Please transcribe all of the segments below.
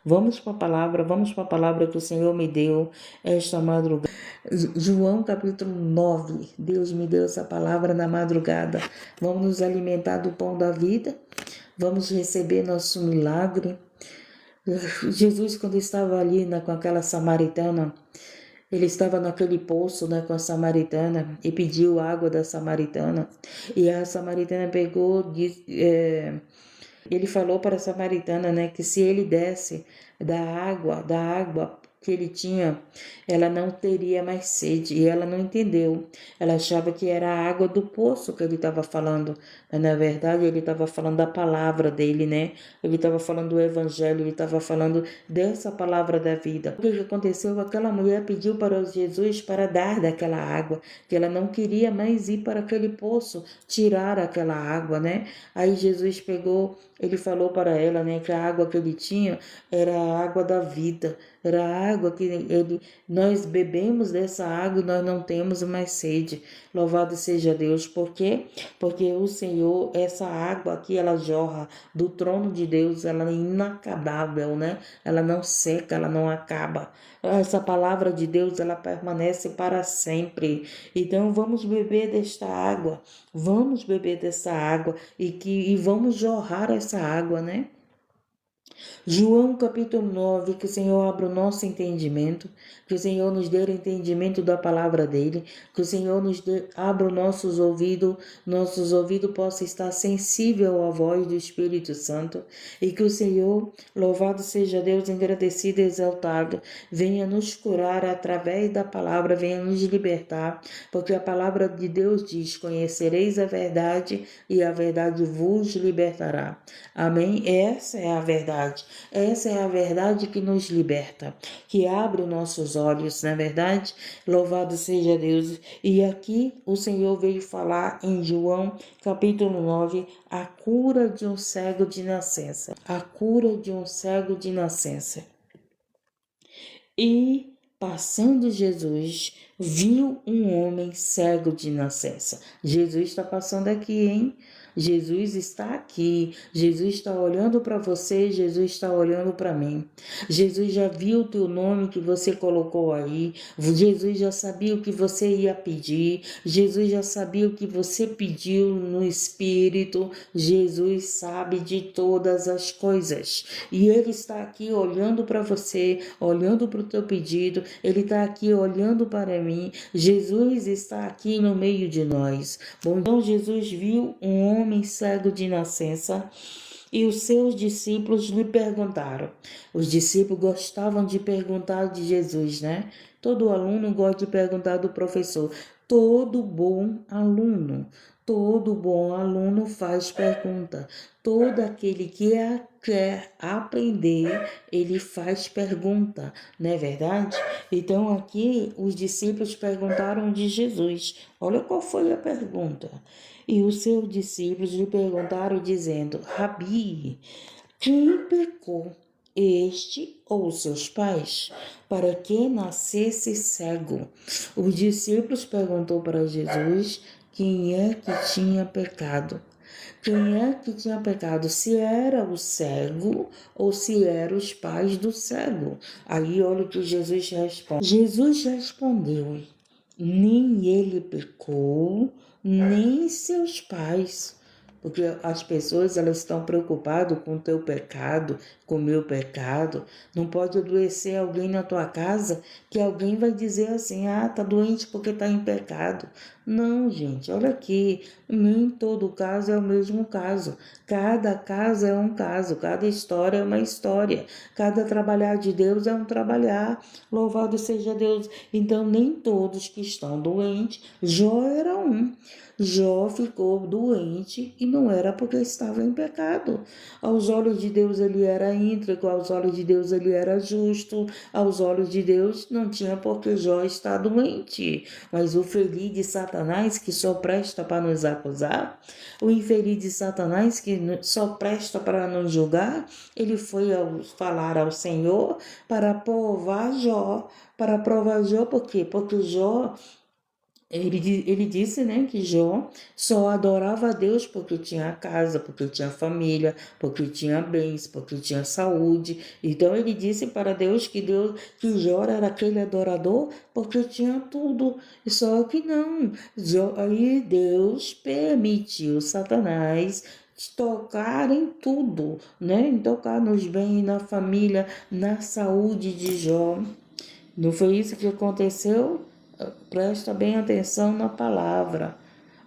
Vamos para a palavra que o Senhor me deu esta madrugada. João capítulo 9. Deus me deu essa palavra na madrugada. Vamos nos alimentar do pão da vida. Vamos receber nosso milagre. Jesus, quando estava ali com aquela samaritana, ele estava naquele poço, com a samaritana e pediu água da samaritana. E a samaritana pegou, ele falou para a samaritana, que se ele desse da água que ele tinha, ela não teria mais sede. E ela não entendeu. Ela achava que era a água do poço que ele estava falando. Mas, na verdade, ele estava falando da palavra dele, Ele estava falando do evangelho, ele estava falando dessa palavra da vida. O que aconteceu? Aquela mulher pediu para Jesus para dar daquela água, que ela não queria mais ir para aquele poço, tirar aquela água, Aí Jesus pegou, ele falou para ela, que a água que ele tinha era a água da vida, era a água que nós bebemos dessa água e nós não temos mais sede. Louvado seja Deus. Por quê? Porque o Senhor, essa água aqui, ela jorra do trono de Deus, ela é inacabável, Ela não seca, ela não acaba. Essa palavra de Deus, ela permanece para sempre. Então, vamos beber desta água. Vamos beber dessa água e vamos jorrar essa água, João capítulo 9, que o Senhor abra o nosso entendimento, que o Senhor nos dê o entendimento da palavra dele, que o Senhor abra os nossos ouvidos possam estar sensível à voz do Espírito Santo e que o Senhor, louvado seja Deus, agradecido e exaltado, venha nos curar através da palavra, venha nos libertar, porque a palavra de Deus diz: conhecereis a verdade e a verdade vos libertará. Amém? Essa é a verdade. Essa é a verdade que nos liberta, que abre os nossos olhos, não é verdade? Louvado seja Deus. E aqui o Senhor veio falar em João capítulo 9, a cura de um cego de nascença. A cura de um cego de nascença. E passando Jesus, viu um homem cego de nascença. Jesus está passando aqui, hein? Jesus está aqui. Jesus está olhando para você, Jesus está olhando para mim. Jesus já viu o teu nome que você colocou aí. Jesus já sabia o que você ia pedir. Jesus já sabia o que você pediu no Espírito. Jesus sabe de todas as coisas. E Ele está aqui olhando para você, olhando para o teu pedido. Ele está aqui olhando para mim. Jesus está aqui no meio de nós. Bom, então Jesus viu um homem cego de nascença e os seus discípulos lhe perguntaram. Os discípulos gostavam de perguntar de Jesus, Todo aluno gosta de perguntar do professor. Todo bom aluno faz pergunta. Todo aquele que quer aprender, ele faz pergunta, não é verdade? Então aqui os discípulos perguntaram de Jesus. Olha qual foi a pergunta. E os seus discípulos lhe perguntaram dizendo: Rabi, quem pecou, este ou seus pais, para que nascesse cego? Os discípulos perguntou para Jesus quem é que tinha pecado. Quem é que tinha pecado? Se era o cego ou se eram os pais do cego? Aí olha o que Jesus responde. Jesus respondeu: nem ele pecou, nem seus pais. Porque as pessoas, elas estão preocupadas com o teu pecado, com o meu pecado. Não pode adoecer alguém na tua casa que alguém vai dizer assim: tá doente porque está em pecado. Não, gente, olha aqui, nem todo caso é o mesmo caso. Cada caso é um caso, cada história é uma história. Cada trabalhar de Deus é um trabalhar. Louvado seja Deus. Então, nem todos que estão doentes, Jó era um. Jó ficou doente e não era porque estava em pecado. Aos olhos de Deus ele era íntegro, aos olhos de Deus ele era justo, aos olhos de Deus não tinha por que Jó estar doente. Mas o feliz de Satanás que só presta para nos acusar, o infeliz de Satanás que só presta para nos julgar, ele foi falar ao Senhor para provar Jó. Para provar Jó por quê? Porque Jó Ele disse, né, que Jó só adorava a Deus porque tinha casa, porque tinha família, porque tinha bens, porque tinha saúde. Então ele disse para Deus que Jó era aquele adorador porque tinha tudo. Só que não. Aí Deus permitiu Satanás tocar em tudo, né? Tocar nos bens, na família, na saúde de Jó. Não foi isso que aconteceu? Presta bem atenção na palavra.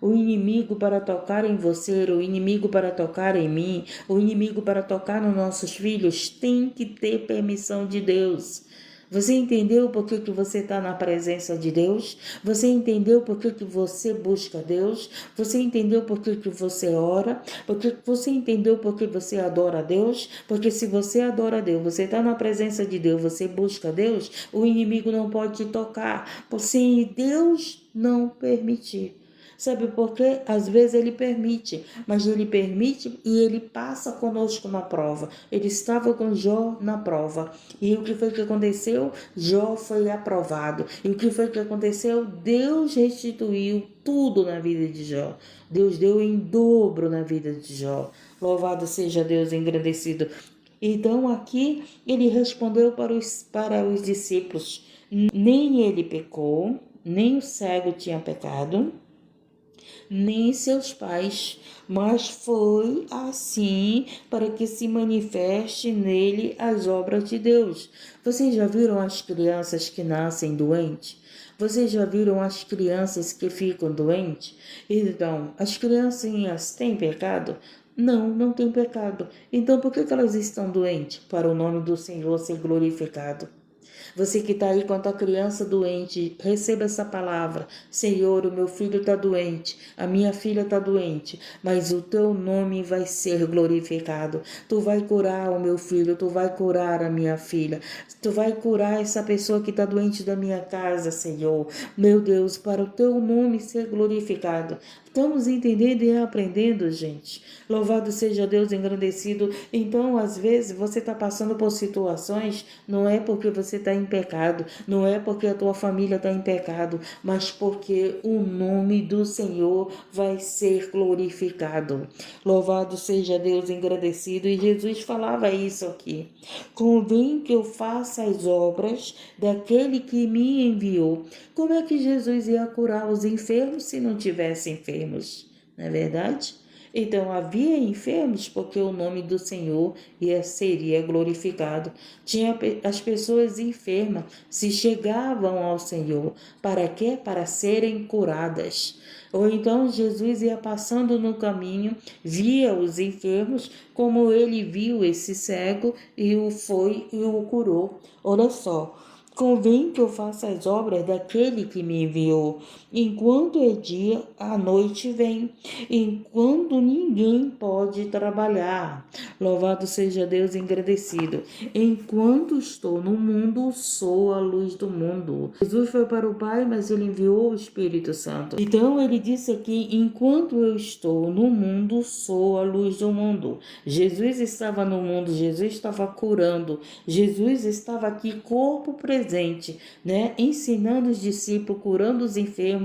O inimigo para tocar em você, o inimigo para tocar em mim, o inimigo para tocar nos nossos filhos tem que ter permissão de Deus. Você entendeu por que você está na presença de Deus? Você entendeu por que você busca Deus? Você entendeu por que você ora? Porque você entendeu por que você adora a Deus? Porque se você adora a Deus, você está na presença de Deus, você busca Deus, o inimigo não pode te tocar, se Deus não permitir. Sabe por quê? Às vezes ele permite, mas ele permite e ele passa conosco na prova. Ele estava com Jó na prova. E o que foi que aconteceu? Jó foi aprovado. E o que foi que aconteceu? Deus restituiu tudo na vida de Jó. Deus deu em dobro na vida de Jó. Louvado seja Deus, engrandecido. Então aqui ele respondeu para os discípulos: nem ele pecou, nem o cego tinha pecado, nem seus pais, mas foi assim para que se manifeste nele as obras de Deus. Vocês já viram as crianças que nascem doentes? Vocês já viram as crianças que ficam doentes? Então, as criancinhas têm pecado? Não, não têm pecado. Então, por que elas estão doentes? Para o nome do Senhor ser glorificado. Você que está aí com a tua criança doente, receba essa palavra. Senhor, o meu filho está doente, a minha filha está doente, mas o teu nome vai ser glorificado. Tu vai curar o meu filho, tu vai curar a minha filha, tu vai curar essa pessoa que está doente da minha casa, Senhor. Meu Deus, para o teu nome ser glorificado. Estamos entendendo e aprendendo, gente. Louvado seja Deus, engrandecido. Então, às vezes, você está passando por situações, não é porque você está em pecado, não é porque a tua família está em pecado, mas porque o nome do Senhor vai ser glorificado. Louvado seja Deus, engrandecido. E Jesus falava isso aqui. Convém que eu faça as obras daquele que me enviou. Como é que Jesus ia curar os enfermos se não tivesse enfermos? Não é verdade? Então havia enfermos porque o nome do Senhor seria glorificado. Tinha as pessoas enfermas se chegavam ao Senhor. Para quê? Para serem curadas. Ou então Jesus ia passando no caminho, via os enfermos, como ele viu esse cego e o curou. Olha só. Convém que eu faça as obras daquele que me enviou. Enquanto é dia, a noite vem, enquanto ninguém pode trabalhar. Louvado seja Deus, engrandecido. Enquanto estou no mundo, sou a luz do mundo. Jesus foi para o Pai, mas ele enviou o Espírito Santo. Então ele disse aqui: enquanto eu estou no mundo, sou a luz do mundo. Jesus estava no mundo, Jesus estava curando, Jesus estava aqui corpo presente, né? Ensinando os discípulos, curando os enfermos.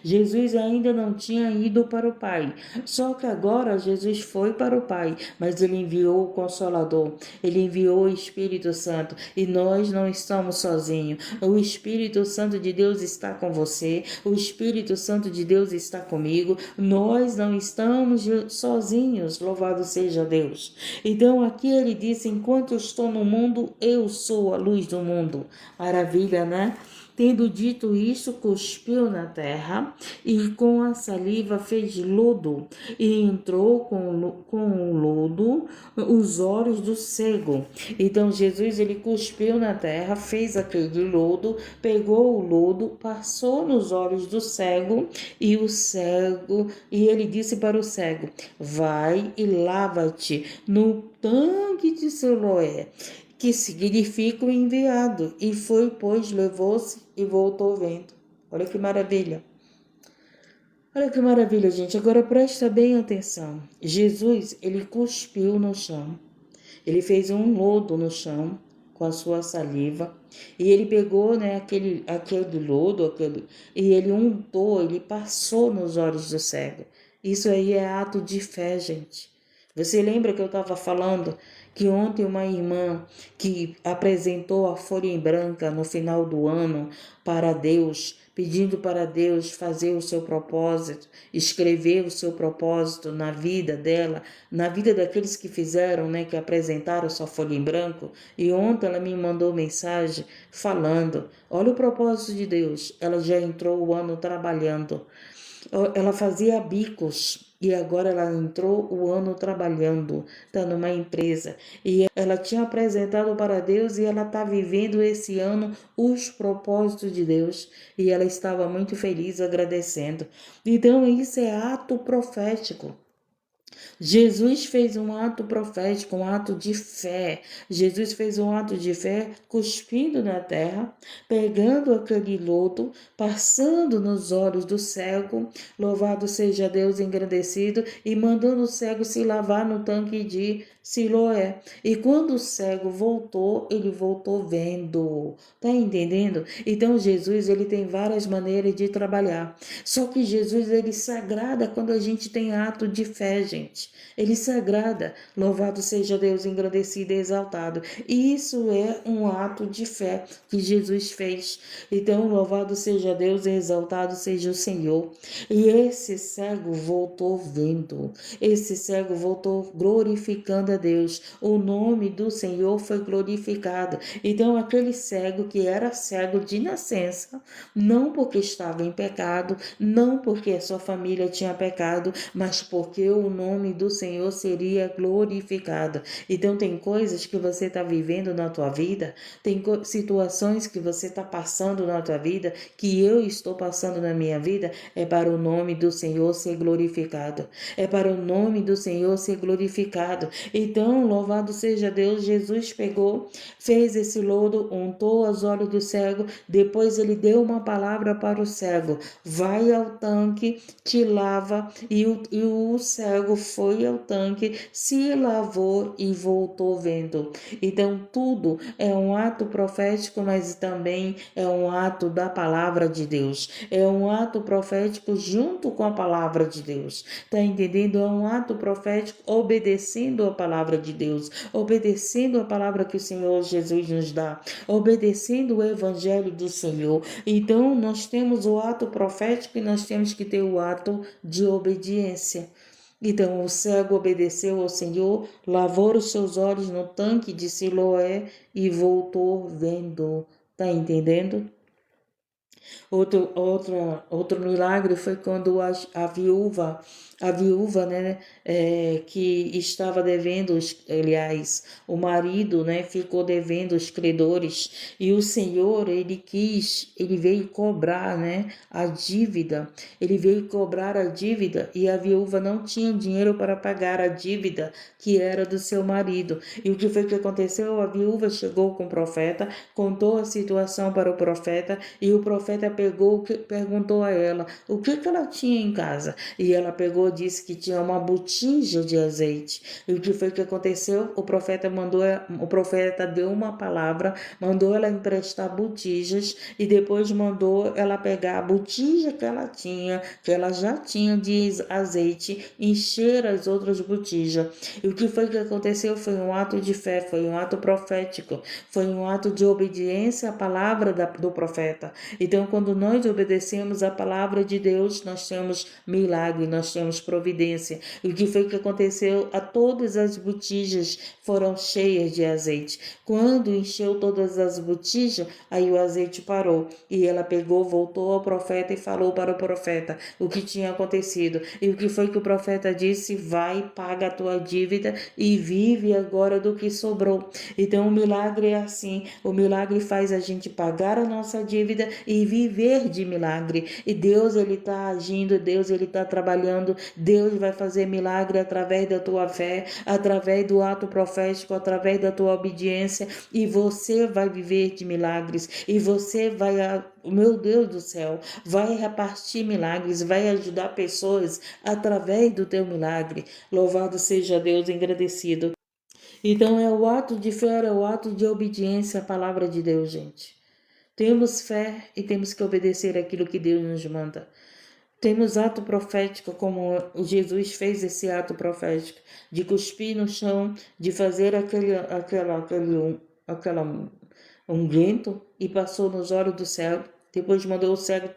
Jesus ainda não tinha ido para o Pai. Só que agora Jesus foi para o Pai, mas ele enviou o Consolador, ele enviou o Espírito Santo e nós não estamos sozinhos. O Espírito Santo de Deus está com você, o Espírito Santo de Deus está comigo. Nós não estamos sozinhos, louvado seja Deus. Então aqui ele disse: enquanto eu estou no mundo, eu sou a luz do mundo. Maravilha, né? Tendo dito isso, cuspiu na terra e com a saliva fez lodo e entrou com o lodo os olhos do cego. Então Jesus ele cuspiu na terra, fez aquele lodo, pegou o lodo, passou nos olhos do cego e ele disse para o cego: vai e lava-te no tanque de Siloé, que significa o enviado. E foi, pois, levou-se e voltou vendo. Olha que maravilha. Olha que maravilha, gente. Agora presta bem atenção. Jesus, ele cuspiu no chão. Ele fez um lodo no chão, com a sua saliva, e ele pegou, né, aquele lodo, e ele untou, ele passou nos olhos do cego. Isso aí é ato de fé, gente. Você lembra que eu estava falando que ontem uma irmã que apresentou a folha em branca no final do ano para Deus, pedindo para Deus fazer o seu propósito, escrever o seu propósito na vida dela, na vida daqueles que fizeram, né, que apresentaram sua folha em branco. E ontem ela me mandou mensagem falando: olha o propósito de Deus, ela já entrou o ano trabalhando. Ela fazia bicos e agora ela entrou o ano trabalhando, está numa empresa. E ela tinha apresentado para Deus e ela está vivendo esse ano os propósitos de Deus. E ela estava muito feliz, agradecendo. Então, isso é ato profético. Jesus fez um ato profético, um ato de fé. Jesus fez um ato de fé cuspindo na terra, pegando aquele lodo, passando nos olhos do cego, louvado seja Deus engrandecido, e mandando o cego se lavar no tanque de Siloé. E quando o cego voltou, ele voltou vendo. Tá entendendo? Então Jesus, ele tem várias maneiras de trabalhar. Só que Jesus, ele se agrada quando a gente tem ato de fé, gente. Ele se agrada. Louvado seja Deus engrandecido e exaltado. E isso é um ato de fé que Jesus fez. Então, louvado seja Deus e exaltado seja o Senhor. E esse cego voltou vendo. Esse cego voltou glorificando a Deus. O nome do Senhor foi glorificado. Então, aquele cego que era cego de nascença, não porque estava em pecado, não porque a sua família tinha pecado, mas porque o nome do Senhor seria glorificado. Então, tem coisas que você está vivendo na tua vida, tem situações que você está passando na tua vida, que eu estou passando na minha vida, é para o nome do Senhor ser glorificado. É para o nome do Senhor ser glorificado. Então, louvado seja Deus, Jesus pegou, fez esse lodo, untou os olhos do cego, depois ele deu uma palavra para o cego: vai ao tanque, te lava, e o cego foi ao tanque, se lavou e voltou vendo. Então, tudo é um ato profético, mas também é um ato da palavra de Deus. É um ato profético junto com a palavra de Deus. Tá entendendo? É um ato profético obedecendo a palavra de Deus, obedecendo a palavra que o Senhor Jesus nos dá, obedecendo o evangelho do Senhor. Então, nós temos o ato profético e nós temos que ter o ato de obediência. Então, o cego obedeceu ao Senhor, lavou os seus olhos no tanque de Siloé e voltou vendo. Tá entendendo? Outro milagre foi quando a viúva, né, que estava devendo, aliás, o marido, né, ficou devendo os credores, e o Senhor, ele veio cobrar, né, a dívida. Ele veio cobrar a dívida e a viúva não tinha dinheiro para pagar a dívida que era do seu marido. E o que foi que aconteceu? A viúva chegou com o profeta, contou a situação para o profeta, e o profeta perguntou a ela o que ela tinha em casa. E ela pegou e disse que tinha uma botija de azeite. E o que foi que aconteceu? O profeta deu uma palavra, mandou ela emprestar botijas e depois mandou ela pegar a botija que ela tinha, que ela já tinha de azeite, encher as outras botijas. E o que foi que aconteceu? Foi um ato de fé, foi um ato profético, foi um ato de obediência à palavra do profeta. Então, quando nós obedecemos a palavra de Deus, nós temos milagre, nós temos providência. E o que foi que aconteceu? A todas as botijas foram cheias de azeite. Quando encheu todas as botijas, aí o azeite parou. E ela pegou, voltou ao profeta e falou para o profeta o que tinha acontecido. E o que foi que o profeta disse? Vai, paga a tua dívida e vive agora do que sobrou. Então, o milagre é assim. O milagre faz a gente pagar a nossa dívida e viver de milagre. E Deus, ele está agindo, Deus, ele está trabalhando, Deus vai fazer milagre através da tua fé, através do ato profético, através da tua obediência, e você vai viver de milagres, e você vai, meu Deus do céu, vai repartir milagres, vai ajudar pessoas através do teu milagre. Louvado seja Deus, engrandecido. Então é o ato de fé, é o ato de obediência à palavra de Deus, gente. Temos fé e temos que obedecer aquilo que Deus nos manda. Temos ato profético, como Jesus fez esse ato profético, de cuspir no chão, de fazer aquela unguento e passou nos olhos do cego. Depois mandou o cego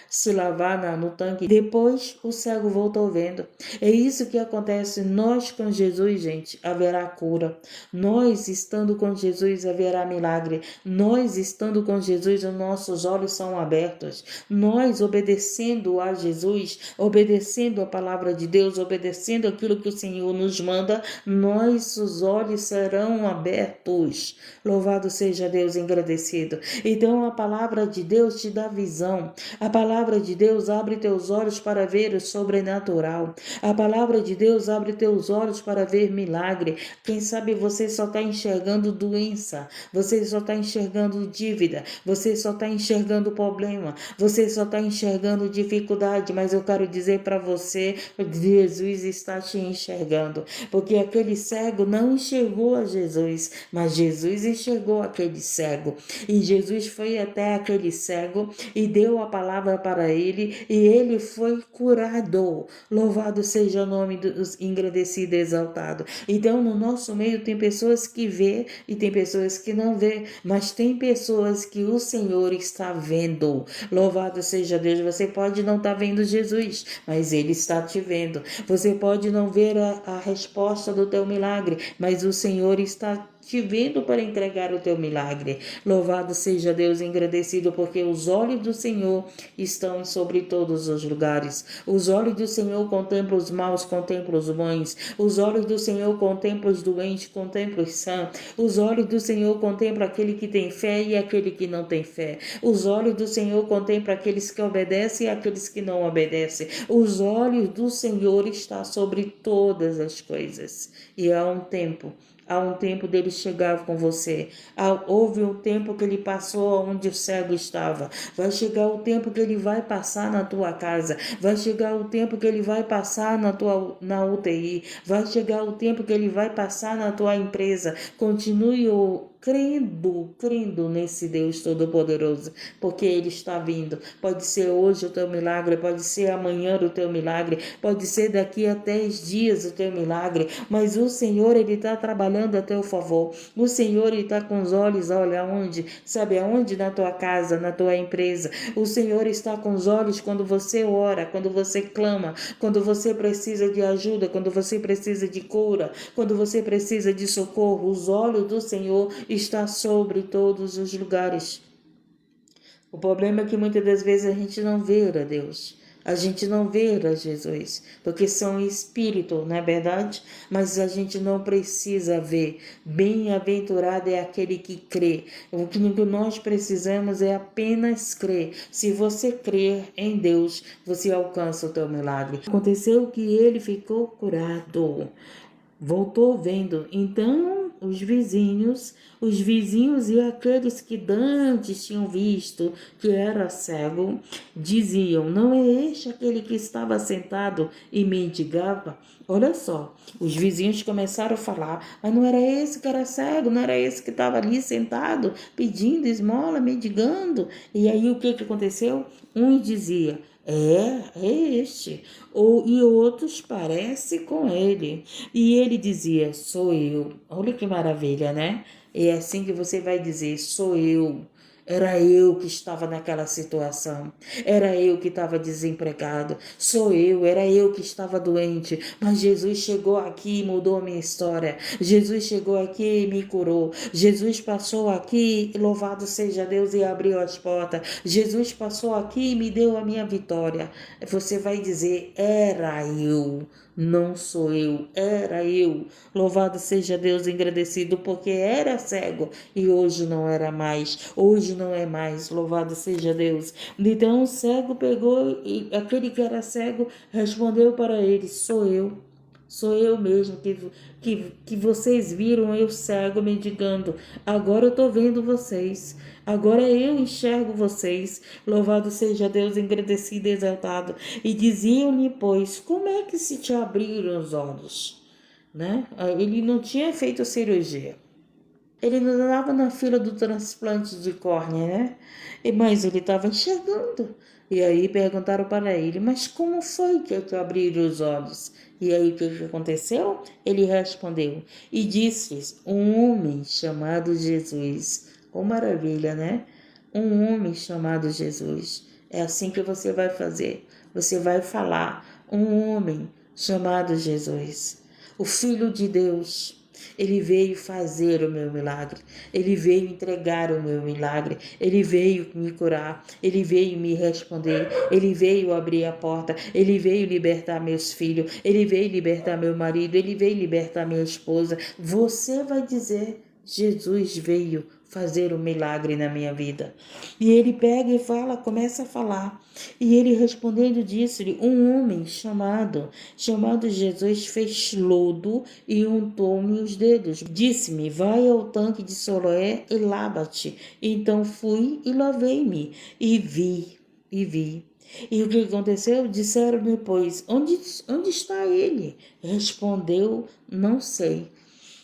se lavar no tanque. Depois o cego voltou vendo. É isso que acontece. Nós com Jesus, gente, haverá cura. Nós estando com Jesus haverá milagre. Nós estando com Jesus, os nossos olhos são abertos. Nós obedecendo a Jesus, obedecendo a palavra de Deus, obedecendo aquilo que o Senhor nos manda, nossos olhos serão abertos. Louvado seja Deus, engrandecido. Então a palavra de Deus te dá visão. A palavra de Deus abre teus olhos para ver o sobrenatural. A palavra de Deus abre teus olhos para ver milagre. Quem sabe você só está enxergando doença, você só está enxergando dívida, você só está enxergando problema, você só está enxergando dificuldade, mas eu quero dizer para você, Jesus está te enxergando, porque aquele cego não enxergou a Jesus, mas Jesus enxergou aquele cego, e Jesus foi até aquele cego e deu a palavra para ele, e ele foi curado. Louvado seja o nome dos engrandecido e exaltado. Então no nosso meio tem pessoas que vê e tem pessoas que não vê, mas tem pessoas que o Senhor está vendo. Louvado seja Deus. Você pode não estar vendo Jesus, mas Ele está te vendo. Você pode não ver a resposta do teu milagre, mas o Senhor está te vendo para entregar o teu milagre. Louvado seja Deus, engrandecido, porque os olhos do Senhor estão sobre todos os lugares. Os olhos do Senhor contemplam os maus, contemplam os bons. Os olhos do Senhor contemplam os doentes, contemplam os sãos. Os olhos do Senhor contemplam aquele que tem fé e aquele que não tem fé. Os olhos do Senhor contemplam aqueles que obedecem e aqueles que não obedecem. Os olhos do Senhor estão sobre todas as coisas. E há um tempo dele chegar com você. Houve um tempo que ele passou onde o cego estava. Vai chegar o tempo que ele vai passar na tua casa. Vai chegar o tempo que ele vai passar na UTI. Vai chegar o tempo que ele vai passar na tua empresa. Continue crendo nesse Deus Todo-Poderoso, porque Ele está vindo. Pode ser hoje o teu milagre, pode ser amanhã o teu milagre, pode ser daqui a 10 dias o teu milagre, mas o Senhor, Ele está trabalhando a teu favor. O Senhor, Ele está com os olhos, olha aonde? Sabe aonde? Na tua casa, na tua empresa. O Senhor está com os olhos quando você ora, quando você clama, quando você precisa de ajuda, quando você precisa de cura, quando você precisa de socorro. Os olhos do Senhor está sobre todos os lugares. O problema é que muitas das vezes a gente não vê a Deus. A gente não vê a Jesus, porque são espírito, não é verdade? Mas a gente não precisa ver. Bem-aventurado é aquele que crê. O que nós precisamos é apenas crer. Se você crer em Deus, você alcança o teu milagre. Aconteceu que ele ficou curado. Voltou vendo. Então os vizinhos e aqueles que dantes tinham visto que era cego, diziam: não é este aquele que estava sentado e mendigava? Olha só, os vizinhos começaram a falar: mas não era esse que era cego, não era esse que estava ali sentado, pedindo esmola, mendigando? E aí o que aconteceu? Um dizia: é este. E outros parece com ele. E ele dizia: sou eu. Olha que maravilha, né? É assim que você vai dizer: sou eu. Era eu que estava naquela situação. Era eu que estava desempregado. Era eu que estava doente. Mas Jesus chegou aqui e mudou a minha história. Jesus chegou aqui e me curou. Jesus passou aqui, louvado seja Deus, e abriu as portas. Jesus passou aqui e me deu a minha vitória. Você vai dizer: era eu. Não sou eu, era eu. Louvado seja Deus, engrandecido, porque era cego e hoje não era mais. Hoje não é mais. Louvado seja Deus. Então o cego pegou e aquele que era cego respondeu para ele: sou eu. Sou eu mesmo que vocês viram eu cego mendigando. Agora eu estou vendo vocês. Agora eu enxergo vocês. Louvado seja Deus, engrandecido e exaltado. E diziam-lhe, pois, como é que se te abriram os olhos? né? Ele não tinha feito a cirurgia. Ele não estava na fila do transplante de córnea, né? Mas ele estava enxergando. E aí perguntaram para ele, mas como foi que tu abriu os olhos? E aí o que aconteceu? Ele respondeu e disse-lhes, um homem chamado Jesus. Oh, maravilha, né? Um homem chamado Jesus. É assim que você vai fazer. Você vai falar, um homem chamado Jesus. O Filho de Deus. Ele veio fazer o meu milagre, ele veio entregar o meu milagre, ele veio me curar, ele veio me responder, ele veio abrir a porta, ele veio libertar meus filhos, ele veio libertar meu marido, ele veio libertar minha esposa. Você vai dizer, Jesus veio fazer um milagre na minha vida. E ele pega e fala, começa a falar. E ele respondendo disse-lhe, um homem chamado Jesus fez lodo e untou-me os dedos. Disse-me, vai ao tanque de Siloé e lava-te. Então fui e lavei-me e vi. E o que aconteceu? Disseram-lhe, pois, onde está ele? Respondeu, não sei.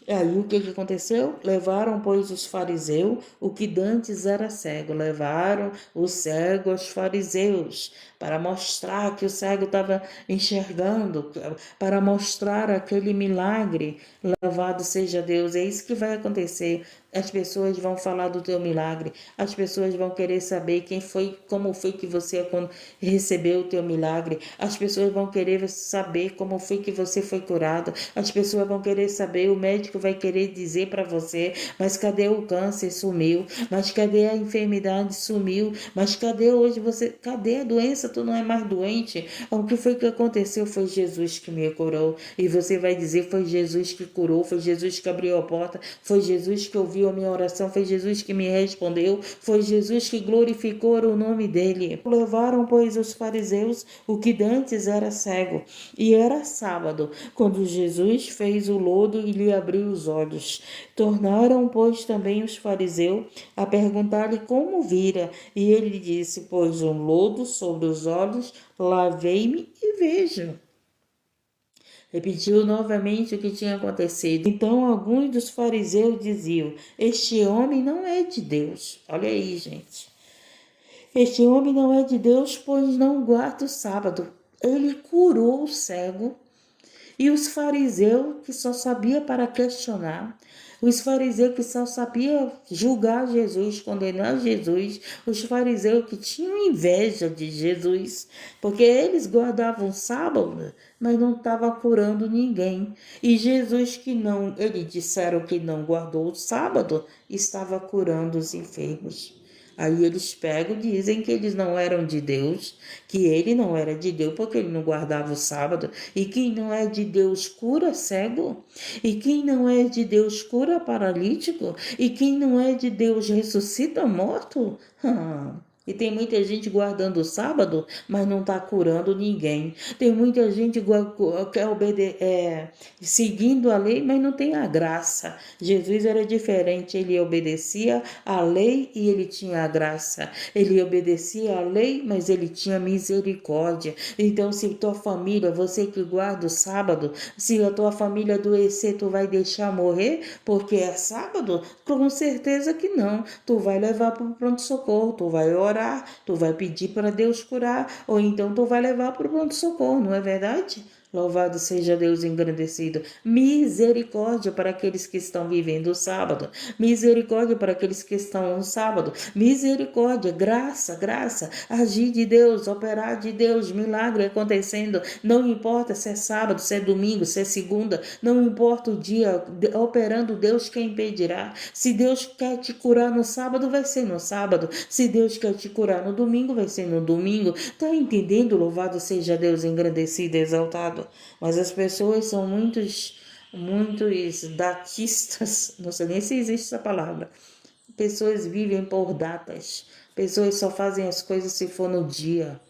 Aí o que aconteceu? Levaram, pois, os fariseus, o que dantes era cego, levaram o cego aos fariseus, para mostrar que o cego estava enxergando, para mostrar aquele milagre. Louvado seja Deus, é isso que vai acontecer. As pessoas vão falar do teu milagre, as pessoas vão querer saber quem foi, como foi que você recebeu o teu milagre, as pessoas vão querer saber como foi que você foi curado, as pessoas vão querer saber, o médico vai querer dizer para você, mas cadê o câncer? Sumiu. Mas cadê a enfermidade? Sumiu. Mas cadê hoje você? Cadê a doença? Tu não é mais doente? O que foi que aconteceu? Foi Jesus que me curou. E você vai dizer, foi Jesus que curou, foi Jesus que abriu a porta, foi Jesus que ouviu a minha oração, foi Jesus que me respondeu, foi Jesus que glorificou o nome dele. Levaram, pois, os fariseus, o que dantes era cego, e era sábado, quando Jesus fez o lodo e lhe abriu os olhos. Tornaram, pois, também os fariseus a perguntar-lhe como vira, e ele disse, pois um lodo sobre os olhos, lavei-me e vejo. Repetiu novamente o que tinha acontecido. Então alguns dos fariseus diziam, este homem não é de Deus. Olha aí, gente. Este homem não é de Deus, pois não guarda o sábado. Ele curou o cego. E os fariseus que só sabia para questionar, os fariseus que só sabia julgar Jesus, condenar Jesus, os fariseus que tinham inveja de Jesus, porque eles guardavam o sábado, mas não estava curando ninguém. E Jesus que não, eles disseram que não guardou o sábado, estava curando os enfermos. Aí eles pegam e dizem que eles não eram de Deus, que ele não era de Deus porque ele não guardava o sábado. E quem não é de Deus cura cego. E quem não é de Deus cura paralítico. E quem não é de Deus ressuscita morto. E tem muita gente guardando o sábado, mas não está curando ninguém. Tem muita gente seguindo a lei, mas não tem a graça. Jesus era diferente, ele obedecia à lei e ele tinha a graça. Ele obedecia à lei, mas ele tinha misericórdia. Então, se tua família, você que guarda o sábado, se a tua família adoecer, tu vai deixar morrer porque é sábado? Com certeza que não. Tu vai levar para o pronto-socorro, tu vai orar, tu vai pedir para Deus curar, ou então tu vai levar para o pronto-socorro, não é verdade? Louvado seja Deus engrandecido. Misericórdia para aqueles que estão vivendo o sábado. Misericórdia para aqueles que estão no sábado. Misericórdia, graça, graça. Agir de Deus, operar de Deus, milagre acontecendo. Não importa se é sábado, se é domingo, se é segunda. Não importa o dia, operando Deus quem impedirá. Se Deus quer te curar no sábado, vai ser no sábado. Se Deus quer te curar no domingo, vai ser no domingo. Tá entendendo? Louvado seja Deus engrandecido e exaltado. Mas as pessoas são muitos datistas, não sei nem se existe essa palavra. Pessoas vivem por datas. Pessoas só fazem as coisas se for no dia.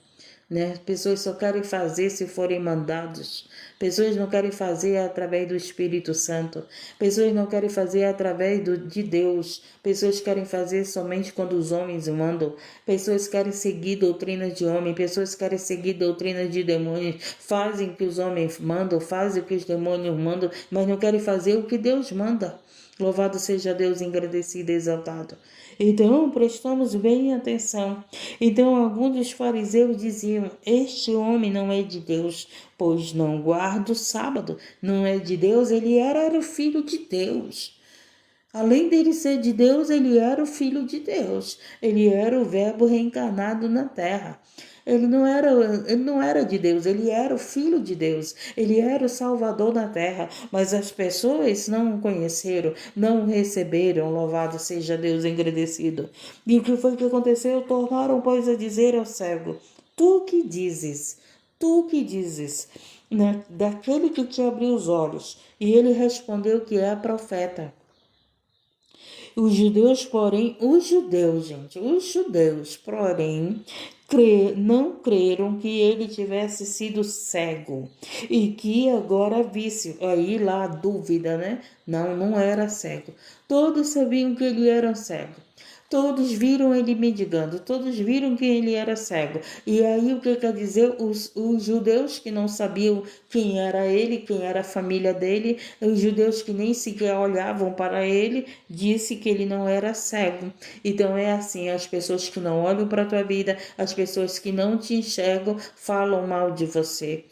né? Pessoas só querem fazer se forem mandados. Pessoas não querem fazer através do Espírito Santo. Pessoas não querem fazer através de Deus. Pessoas querem fazer somente quando os homens mandam. Pessoas querem seguir doutrinas de homem. Pessoas querem seguir doutrinas de demônios. Fazem o que os homens mandam, fazem o que os demônios mandam, mas não querem fazer o que Deus manda. Louvado seja Deus, engrandecido e exaltado. Então, prestamos bem atenção. Então, alguns dos fariseus diziam: este homem não é de Deus, pois não guarda o sábado. Não é de Deus, ele era o filho de Deus. Além dele ser de Deus, ele era o filho de Deus. Ele era o verbo reencarnado na terra. Ele não era de Deus, ele era o filho de Deus, ele era o salvador da terra, mas as pessoas não o conheceram, não o receberam, louvado seja Deus, engrandecido. E o que foi que aconteceu? Tornaram, pois, a dizer ao cego: tu que dizes, né, daquele que te abriu os olhos. E ele respondeu que é profeta. Os judeus, porém, não creram que ele tivesse sido cego e que agora visse. Aí lá a dúvida, né? Não era cego. Todos sabiam que ele era cego. Todos viram ele mendigando, todos viram que ele era cego. E aí o que quer dizer? Os judeus que não sabiam quem era ele, quem era a família dele, os judeus que nem sequer olhavam para ele, disse que ele não era cego. Então é assim, as pessoas que não olham para a tua vida, as pessoas que não te enxergam, falam mal de você.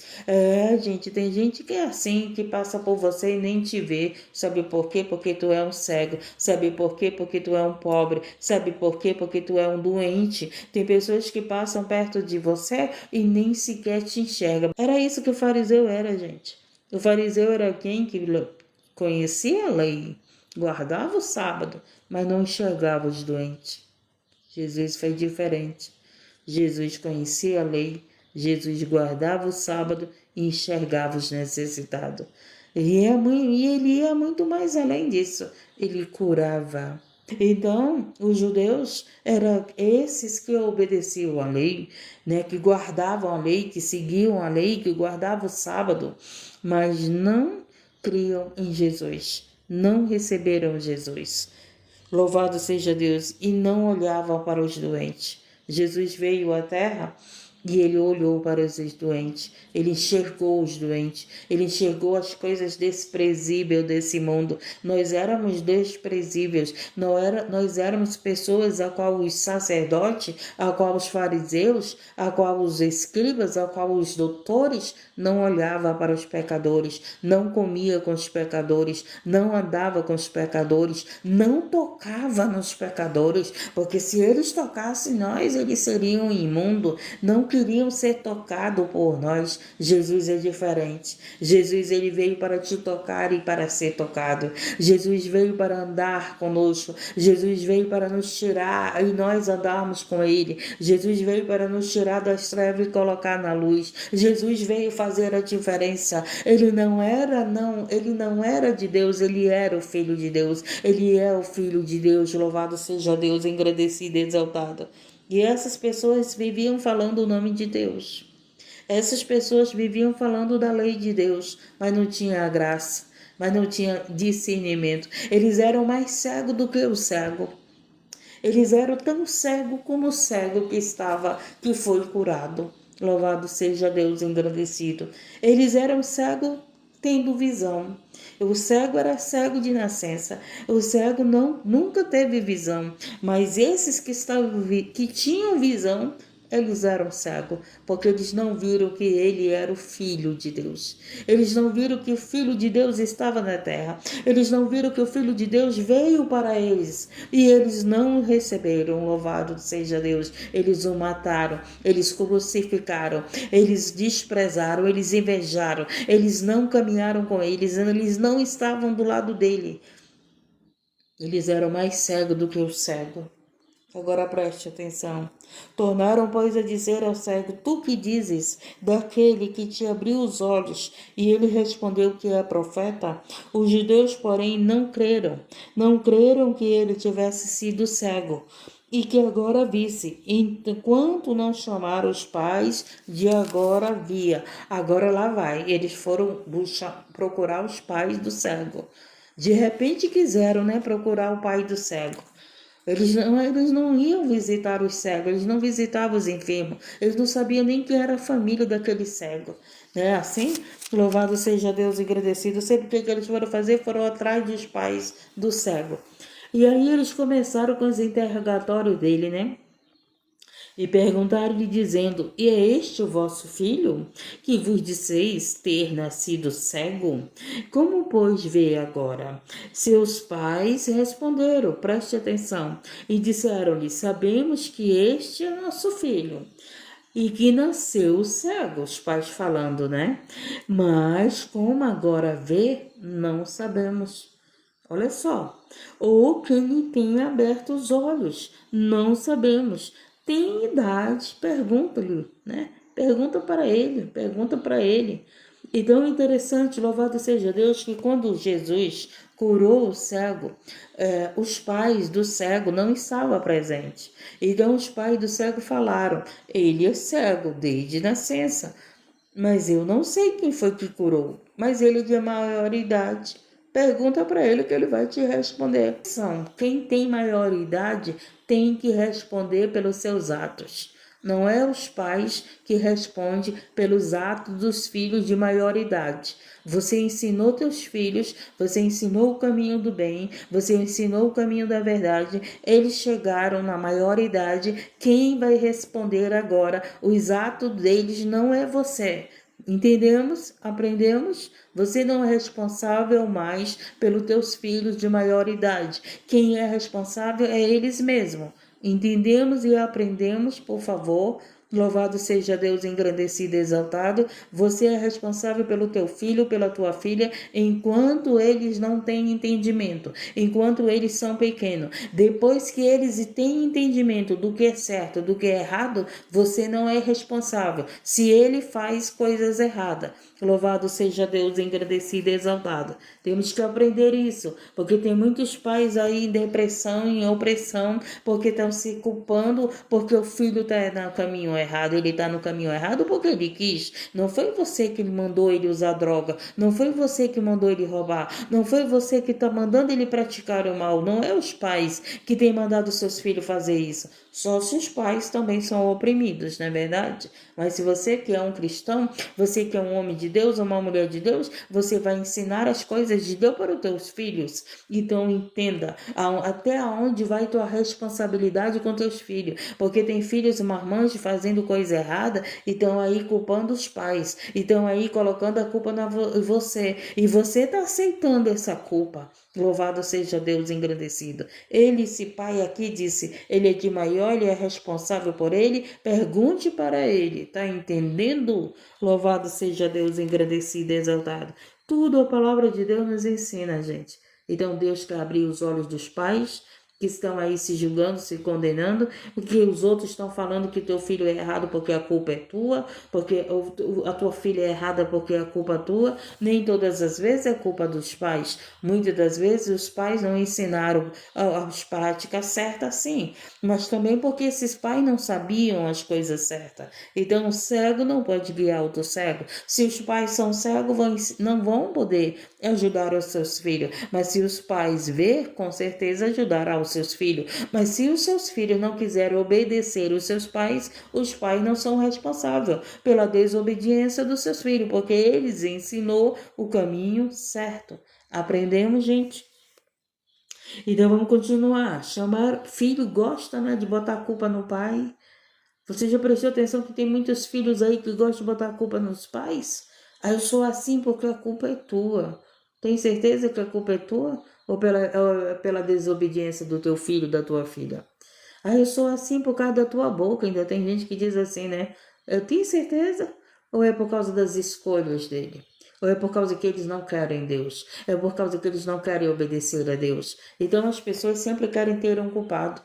Gente, tem gente que é assim, que passa por você e nem te vê. Sabe por quê? Porque tu é um cego. Sabe por quê? Porque tu é um pobre. Sabe por quê? Porque tu é um doente. Tem pessoas que passam perto de você e nem sequer te enxergam. Era isso que o fariseu era, gente. O fariseu era quem que conhecia a lei, guardava o sábado, mas não enxergava os doentes. Jesus foi diferente. Jesus conhecia a lei, Jesus guardava o sábado e enxergava os necessitados. E ele ia muito mais além disso. Ele curava. Então, os judeus eram esses que obedeciam à lei, né, que guardavam a lei, que seguiam a lei, que guardavam o sábado, mas não criam em Jesus, não receberam Jesus. Louvado seja Deus, e não olhavam para os doentes. Jesus veio à terra e ele olhou para os doentes, ele enxergou os doentes, ele enxergou as coisas desprezíveis desse mundo. Nós éramos desprezíveis, nós éramos pessoas a qual os sacerdotes, a qual os fariseus, a qual os escribas, a qual os doutores não olhava para os pecadores, não comia com os pecadores, não andava com os pecadores, não tocava nos pecadores, porque se eles tocassem nós, eles seriam imundos, não queriam ser tocados por nós. Jesus é diferente. Jesus, ele veio para te tocar e para ser tocado. Jesus veio para andar conosco. Jesus veio para nos tirar e nós andarmos com ele. Jesus veio para nos tirar das trevas e colocar na luz. Jesus veio fazer a diferença. Ele não era de Deus, ele era o Filho de Deus. Ele é o Filho de Deus. Louvado seja Deus, engrandecido e exaltado. E essas pessoas viviam falando o nome de Deus. Essas pessoas viviam falando da lei de Deus, mas não tinha a graça, mas não tinha discernimento. Eles eram mais cegos do que o cego. Eles eram tão cegos como o cego que foi curado. Louvado seja Deus, engrandecido. Eles eram cegos tendo visão. O cego era cego de nascença. O cego nunca teve visão. Mas esses que tinham visão, eles eram cegos, porque eles não viram que ele era o Filho de Deus. Eles não viram que o Filho de Deus estava na terra. Eles não viram que o Filho de Deus veio para eles. E eles não o receberam. Louvado seja Deus. Eles o mataram. Eles crucificaram. Eles desprezaram. Eles invejaram. Eles não caminharam com eles. Eles não estavam do lado dele. Eles eram mais cegos do que o cego. Agora preste atenção. Tornaram, pois, a dizer ao cego: tu que dizes daquele que te abriu os olhos? E ele respondeu que é profeta. Os judeus, porém, não creram. Não creram que ele tivesse sido cego e que agora visse, enquanto não chamaram os pais de agora via. Agora lá vai, eles foram procurar os pais do cego. De repente quiseram, né, procurar o pai do cego. Eles não iam visitar os cegos, eles não visitavam os enfermos, eles não sabiam nem que era a família daquele cego. Né? Assim, louvado seja Deus e agradecido, sempre que eles foram fazer, foram atrás dos pais do cego. E aí eles começaram com os interrogatórios dele, né? E perguntaram-lhe, dizendo: E é este o vosso filho, que vos disseis ter nascido cego? Como, pois, vê agora? Seus pais responderam, preste atenção, e disseram-lhe: Sabemos que este é nosso filho. E que nasceu cego, os pais falando, né? Mas como agora vê, não sabemos. Olha só. Ou quem lhe tenha aberto os olhos, não sabemos. Tem idade, pergunta-lhe, né? Pergunta para ele. E tão interessante, louvado seja Deus, que quando Jesus curou o cego, os pais do cego não estavam presentes. Então os pais do cego falaram: ele é cego desde nascença, mas eu não sei quem foi que curou, mas ele é de maior idade. Pergunta para ele que ele vai te responder. Quem tem maior idade tem que responder pelos seus atos. Não é os pais que respondem pelos atos dos filhos de maior idade. Você ensinou teus filhos, você ensinou o caminho do bem, você ensinou o caminho da verdade, eles chegaram na maior idade. Quem vai responder agora os atos deles não é você. Entendemos? Aprendemos? Você não é responsável mais pelos teus filhos de maior idade. Quem é responsável é eles mesmos. Entendemos e aprendemos, por favor. Louvado seja Deus, engrandecido e exaltado. Você é responsável pelo teu filho, pela tua filha, enquanto eles não têm entendimento, enquanto eles são pequenos. Depois que eles têm entendimento do que é certo, do que é errado, você não é responsável se ele faz coisas erradas. Louvado seja Deus, engrandecido e exaltado. Temos que aprender isso, porque tem muitos pais aí em depressão, em opressão, porque estão se culpando porque o filho está no caminho errado. Ele está no caminho errado porque ele quis. Não foi você que mandou ele usar droga. Não foi você que mandou ele roubar. Não foi você que está mandando ele praticar o mal. Não é os pais que têm mandado seus filhos fazer isso. Só se os pais também são oprimidos, não é verdade? Mas se você que é um cristão, você que é um homem de Deus, uma mulher de Deus, você vai ensinar as coisas de Deus para os teus filhos. Então entenda até onde vai tua responsabilidade com teus filhos. Porque tem filhos marmanjos fazendo coisa errada e estão aí culpando os pais. E estão aí colocando a culpa em você. E você está aceitando essa culpa. Louvado seja Deus engrandecido. Ele, esse pai aqui, disse: ele é de maior, ele é responsável por ele. Pergunte para ele. Tá entendendo? Louvado seja Deus engrandecido e exaltado. Tudo a palavra de Deus nos ensina, gente. Então Deus quer abrir os olhos dos pais que estão aí se julgando, se condenando, porque os outros estão falando que teu filho é errado porque a culpa é tua, porque a tua filha é errada porque a culpa é tua. Nem todas as vezes é culpa dos pais. Muitas das vezes os pais não ensinaram as práticas certas, sim, mas também porque esses pais não sabiam as coisas certas. Então o cego não pode guiar outro cego. Se os pais são cegos, não vão poder ajudar os seus filhos, mas se os pais ver, com certeza ajudará os seus filhos. Mas se os seus filhos não quiserem obedecer os pais não são responsáveis pela desobediência dos seus filhos, porque eles ensinou o caminho certo. Aprendemos, gente? Então vamos continuar. Chamar filho gosta, né, de botar a culpa no pai. Você já prestou atenção que tem muitos filhos aí que gostam de botar a culpa nos pais? Ah, eu sou assim porque a culpa é tua. Tem certeza que a culpa é tua? Ou pela desobediência do teu filho, da tua filha? Ah, eu sou assim por causa da tua boca. Ainda tem gente que diz assim, né? Eu tenho certeza? Ou é por causa das escolhas dele? Ou é por causa que eles não querem Deus? É por causa que eles não querem obedecer a Deus? Então as pessoas sempre querem ter um culpado.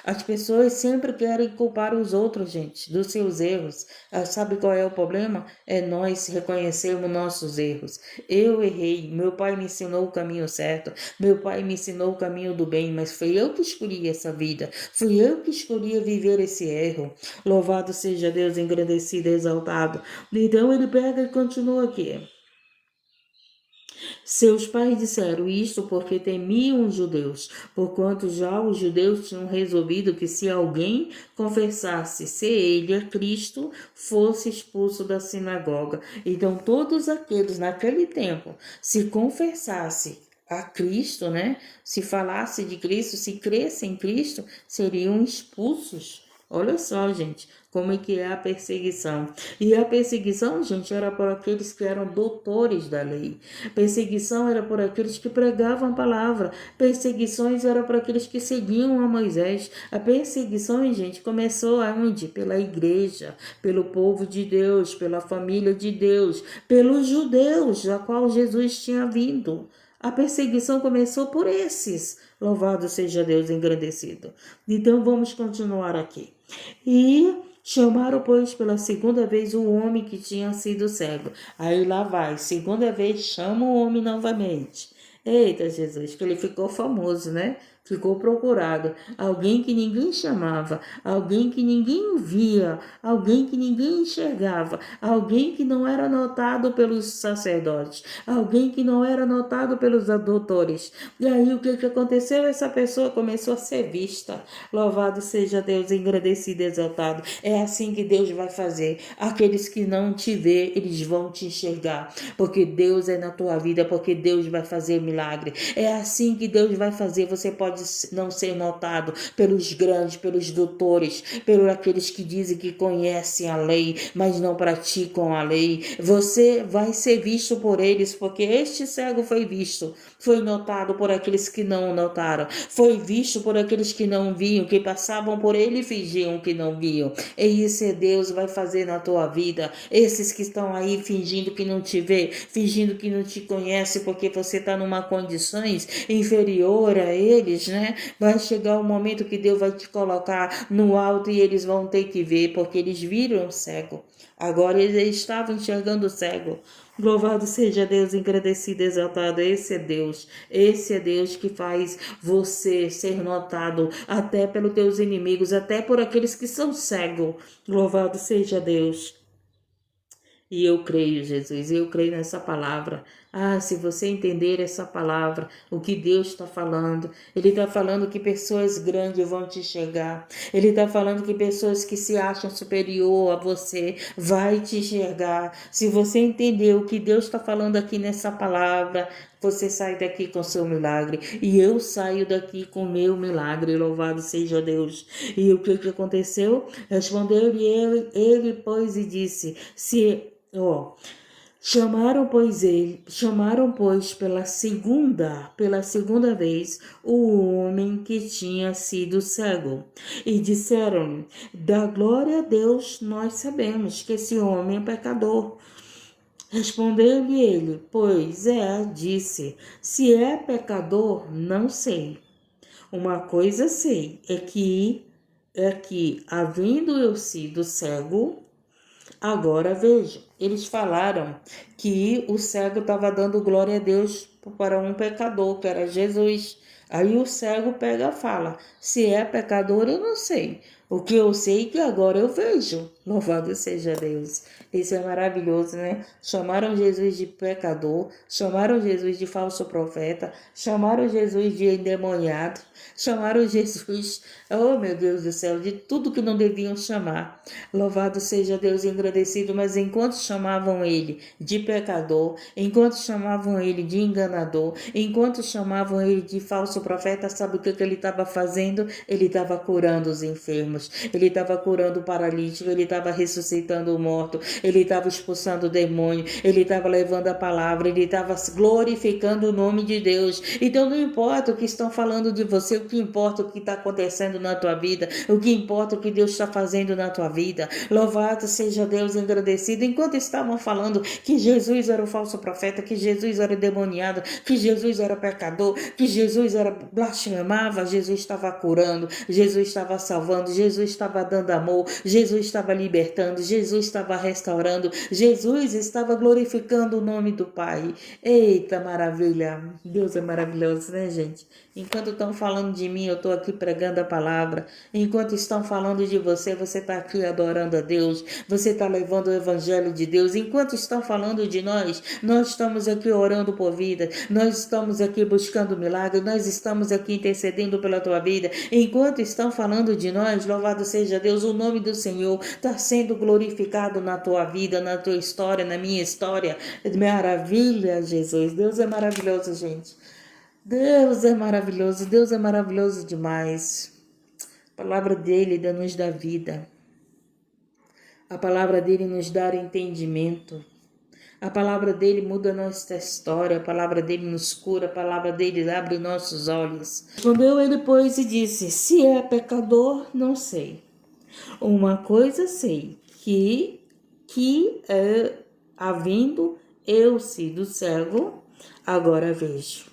As pessoas sempre querem culpar os outros, gente, dos seus erros. Sabe qual é o problema? É nós reconhecermos nossos erros. Eu errei, meu pai me ensinou o caminho certo, meu pai me ensinou o caminho do bem, mas foi eu que escolhi essa vida, fui eu que escolhi viver esse erro. Louvado seja Deus, engrandecido, exaltado. Então ele pega e continua aqui. Seus pais disseram isto porque temiam os judeus, porquanto já os judeus tinham resolvido que se alguém confessasse ser ele a Cristo, fosse expulso da sinagoga. Então todos aqueles naquele tempo, se confessasse a Cristo, né? Se falasse de Cristo, se cresce em Cristo, seriam expulsos. Olha só, gente, como é que é a perseguição. E a perseguição, gente, era por aqueles que eram doutores da lei. Perseguição era por aqueles que pregavam a palavra. Perseguições era por aqueles que seguiam a Moisés. A perseguição, gente, começou aonde? Pela igreja, pelo povo de Deus, pela família de Deus, pelos judeus, a qual Jesus tinha vindo. A perseguição começou por esses. Louvado seja Deus, engrandecido. Então vamos continuar aqui. E chamaram, pois, pela segunda vez o homem que tinha sido cego. Aí lá vai, segunda vez chama o homem novamente. Eita, Jesus, que ele ficou famoso, né? Ficou procurado. Alguém que ninguém chamava, alguém que ninguém via, alguém que ninguém enxergava, alguém que não era notado pelos sacerdotes, alguém que não era notado pelos doutores. E aí o que aconteceu? Essa pessoa começou a ser vista. Louvado seja Deus, engrandecido, exaltado. É assim que Deus vai fazer. Aqueles que não te vê, eles vão te enxergar, porque Deus é na tua vida, porque Deus vai fazer milagre. É assim que Deus vai fazer. Você pode não ser notado pelos grandes, pelos doutores, pelos aqueles que dizem que conhecem a lei, mas não praticam a lei. Você vai ser visto por eles, porque este cego foi visto, foi notado por aqueles que não o notaram, foi visto por aqueles que não viam, que passavam por ele e fingiam que não viam. E isso Deus vai fazer na tua vida. Esses que estão aí fingindo que não te vê, fingindo que não te conhece, porque você está numa condições inferior a eles, né? Vai chegar um momento que Deus vai te colocar no alto e eles vão ter que ver, porque eles viram cego. Agora eles estavam enxergando cego. Louvado seja Deus, engrandecido, exaltado. Esse é Deus que faz você ser notado até pelos teus inimigos, até por aqueles que são cegos. Louvado seja Deus. E eu creio, Jesus, eu creio nessa palavra. Se você entender essa palavra, o que Deus está falando, Ele está falando que pessoas grandes vão te enxergar. Ele está falando que pessoas que se acham superior a você vai te enxergar. Se você entender o que Deus está falando aqui nessa palavra, você sai daqui com seu milagre. E eu saio daqui com meu milagre. Louvado seja Deus. E o que aconteceu? Respondeu-lhe ele, pois, e disse: chamaram, pois, pela segunda vez o homem que tinha sido cego, e disseram: da glória a Deus, nós sabemos que esse homem é pecador. Respondeu-lhe ele: pois disse, se é pecador, não sei. Uma coisa sei, é que, havendo eu sido cego, agora vejo. Eles falaram que o cego estava dando glória a Deus para um pecador, que era Jesus. Aí o cego pega e fala: se é pecador, eu não sei. O que eu sei é que agora eu vejo. Louvado seja Deus. Isso é maravilhoso, né? Chamaram Jesus de pecador, chamaram Jesus de falso profeta, chamaram Jesus de endemoniado, chamaram Jesus, oh meu Deus do céu, de tudo que não deviam chamar. Louvado seja Deus, engrandecido. Mas enquanto chamavam ele de pecador, enquanto chamavam ele de enganador, enquanto chamavam ele de falso profeta, sabe o que ele estava fazendo? Ele estava curando os enfermos, ele estava curando o paralítico, ele estava ressuscitando o morto, ele estava expulsando o demônio, ele estava levando a palavra, ele estava glorificando o nome de Deus. Então não importa o que estão falando de você, o que importa o que está acontecendo na tua vida, o que importa o que Deus está fazendo na tua vida. Louvado seja Deus, engrandecido. Enquanto estavam falando que Jesus era o falso profeta, que Jesus era o demoniado, que Jesus era pecador, que Jesus era blasfemava, Jesus estava curando, Jesus estava salvando, Jesus estava dando amor, Jesus estava libertando, Jesus estava restaurando, Jesus estava glorificando o nome do Pai. Eita, maravilha! Deus é maravilhoso, né, gente? Enquanto estão falando de mim, eu estou aqui pregando a palavra. Enquanto estão falando de você, você está aqui adorando a Deus. Você está levando o evangelho de Deus. Enquanto estão falando de nós estamos aqui orando por vida. Nós estamos aqui buscando milagre. Nós estamos aqui intercedendo pela tua vida. Enquanto estão falando de nós, louvado seja Deus, o nome do Senhor está sendo glorificado na tua vida, na tua história, na minha história. Maravilha, Jesus. Deus é maravilhoso, gente. Deus é maravilhoso demais. A palavra dele nos dá vida. A palavra dele nos dá entendimento. A palavra dele muda a nossa história. A palavra dele nos cura. A palavra dele abre nossos olhos. Respondeu ele, pois, e disse: se é pecador, não sei. Uma coisa sei, havendo eu sido cego, agora vejo.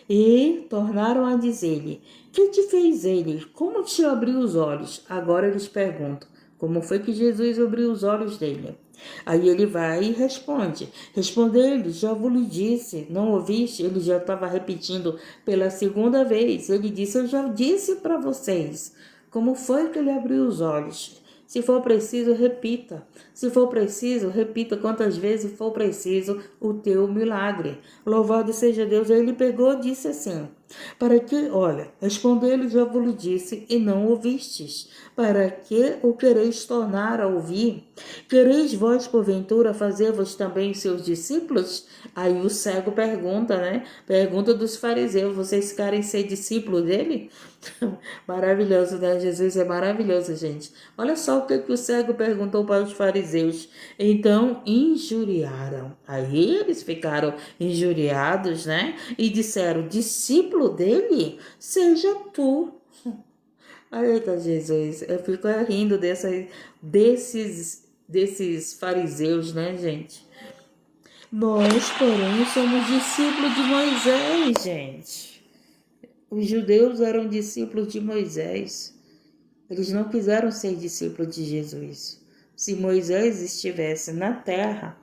E tornaram a dizer-lhe: que te fez ele? Como te abriu os olhos? Agora eles perguntam: como foi que Jesus abriu os olhos dele? Aí ele vai e responde. Respondeu-lhe: já vos disse, não ouviste? Ele já estava repetindo pela segunda vez. Ele disse: eu já disse para vocês. Como foi que ele abriu os olhos? Se for preciso, repita. Se for preciso, repita quantas vezes for preciso o teu milagre. Louvado seja Deus. Aí ele pegou e disse assim: para que, respondeu-lhe, já vos disse, e não ouvistes. Para que o quereis tornar a ouvir? Quereis vós, porventura, fazer-vos também seus discípulos? Aí o cego pergunta, né? Pergunta dos fariseus: vocês querem ser discípulos dele? Maravilhoso, né? Jesus é maravilhoso, gente. Olha só o que o cego perguntou para os fariseus. Então injuriaram. Aí eles ficaram injuriados, né? E disseram: discípulo dele, seja tu. Eita, Jesus, eu fico rindo desses fariseus, né, gente? Nós, porém, somos discípulos de Moisés, gente. Os judeus eram discípulos de Moisés. Eles não quiseram ser discípulos de Jesus. Se Moisés estivesse na terra,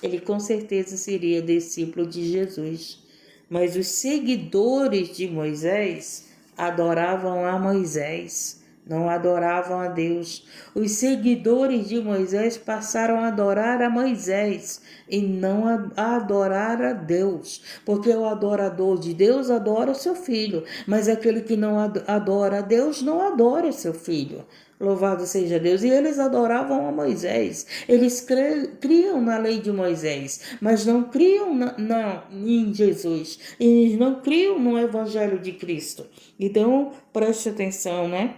ele com certeza seria discípulo de Jesus. Mas os seguidores de Moisés adoravam a Moisés, não adoravam a Deus. Os seguidores de Moisés passaram a adorar a Moisés e não a adorar a Deus, porque o adorador de Deus adora o seu filho, mas aquele que não adora a Deus não adora o seu filho. Louvado seja Deus. E eles adoravam a Moisés. Eles criam na lei de Moisés, mas não criam em Jesus. Eles não criam no Evangelho de Cristo. Então, preste atenção, né?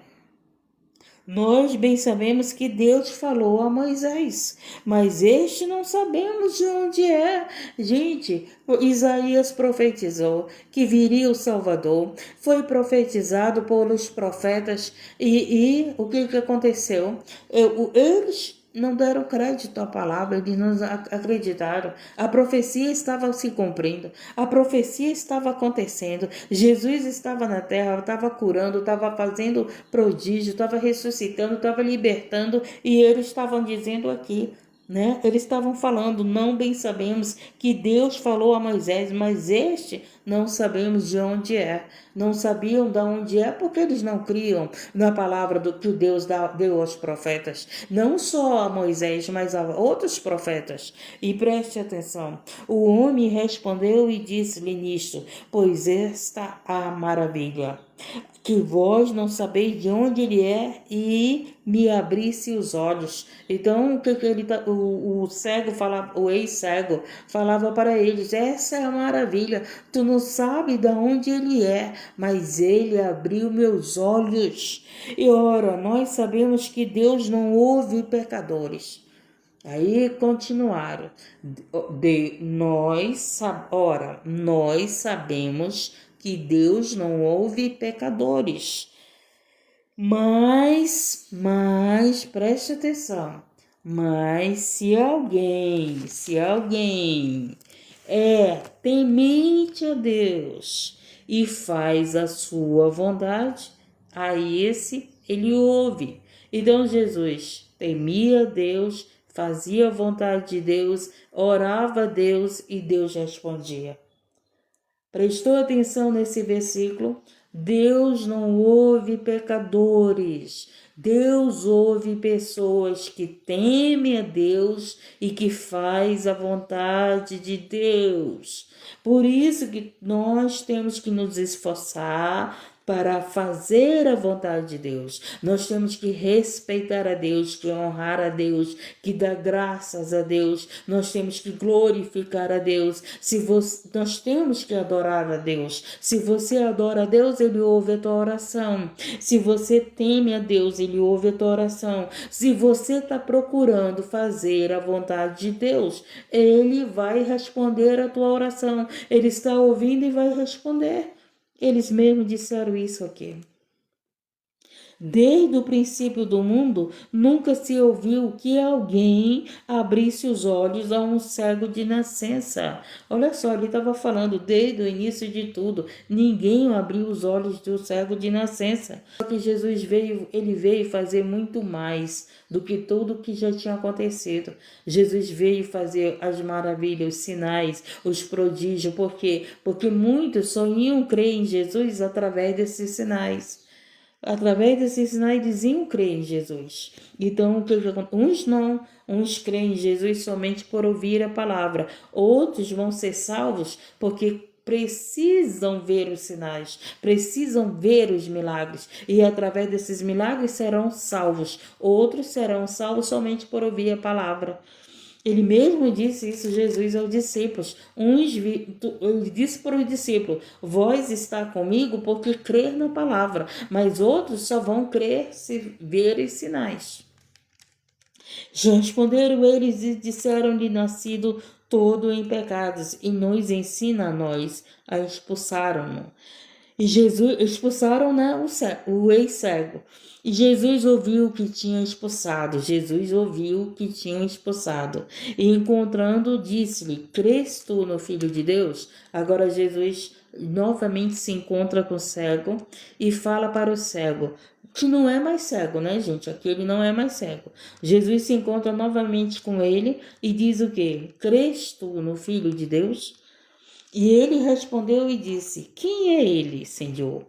Nós bem sabemos que Deus falou a Moisés, mas este não sabemos de onde é. Gente, Isaías profetizou que viria o Salvador, foi profetizado pelos profetas e o que aconteceu? Eles não deram crédito à palavra, eles não acreditaram. A profecia estava se cumprindo, a profecia estava acontecendo. Jesus estava na terra, estava curando, estava fazendo prodígio, estava ressuscitando, estava libertando, e eles estavam dizendo aqui, né? Eles estavam falando: não bem sabemos que Deus falou a Moisés, mas este não sabemos de onde é. Não sabiam de onde é porque eles não criam na palavra que Deus deu aos profetas. Não só a Moisés, mas a outros profetas. E preste atenção. O homem respondeu e disse-lhe nisto: pois esta a maravilha, que vós não sabeis de onde ele é, e me abrisse os olhos. Então o cego falava, o ex-cego falava para eles: essa é a maravilha, tu não sabe de onde ele é, mas ele abriu meus olhos. E ora, nós sabemos que Deus não ouve pecadores. Aí continuaram: nós sabemos que Deus não ouve pecadores. Mas preste atenção. Mas se alguém é temente a Deus e faz a sua vontade, a esse ele ouve. Então Jesus temia Deus, fazia a vontade de Deus, orava a Deus e Deus respondia. Prestou atenção nesse versículo? Deus não ouve pecadores. Deus ouve pessoas que temem a Deus e que faz a vontade de Deus. Por isso que nós temos que nos esforçar para fazer a vontade de Deus. Nós temos que respeitar a Deus, que honrar a Deus, que dar graças a Deus. Nós temos que glorificar a Deus. Nós temos que adorar a Deus. Se você adora a Deus, Ele ouve a tua oração. Se você teme a Deus, Ele ouve a tua oração. Se você está procurando fazer a vontade de Deus, Ele vai responder a tua oração. Ele está ouvindo e vai responder. Eles mesmos disseram isso aqui. Desde o princípio do mundo, nunca se ouviu que alguém abrisse os olhos a um cego de nascença. Olha só, ele estava falando desde o início de tudo. Ninguém abriu os olhos do cego de nascença. Só que Jesus ele veio fazer muito mais do que tudo que já tinha acontecido. Jesus veio fazer as maravilhas, os sinais, os prodígios. Por quê? Porque muitos só iam crer em Jesus através desses sinais. Através desses sinais diziam crer em Jesus. Então, uns não, uns creem em Jesus somente por ouvir a palavra. Outros vão ser salvos porque precisam ver os sinais, precisam ver os milagres. E através desses milagres serão salvos. Outros serão salvos somente por ouvir a palavra. Ele mesmo disse isso, Jesus, aos discípulos. Ele disse para os discípulos: vós está comigo porque crer na palavra, mas outros só vão crer se verem sinais. Responderam eles e disseram-lhe: nascido todo em pecados, e nos ensina a nós. A expulsaram-no. E Jesus expulsaram, né, o ex-cego. E Jesus ouviu que tinha expulsado. Jesus ouviu que tinham expulsado. E encontrando, disse-lhe: crês tu no Filho de Deus? Agora Jesus novamente se encontra com o cego e fala para o cego, que não é mais cego, né, gente? Aqui ele não é mais cego. Jesus se encontra novamente com ele e diz o quê? Crês tu no Filho de Deus? E ele respondeu e disse: quem é ele, Senhor,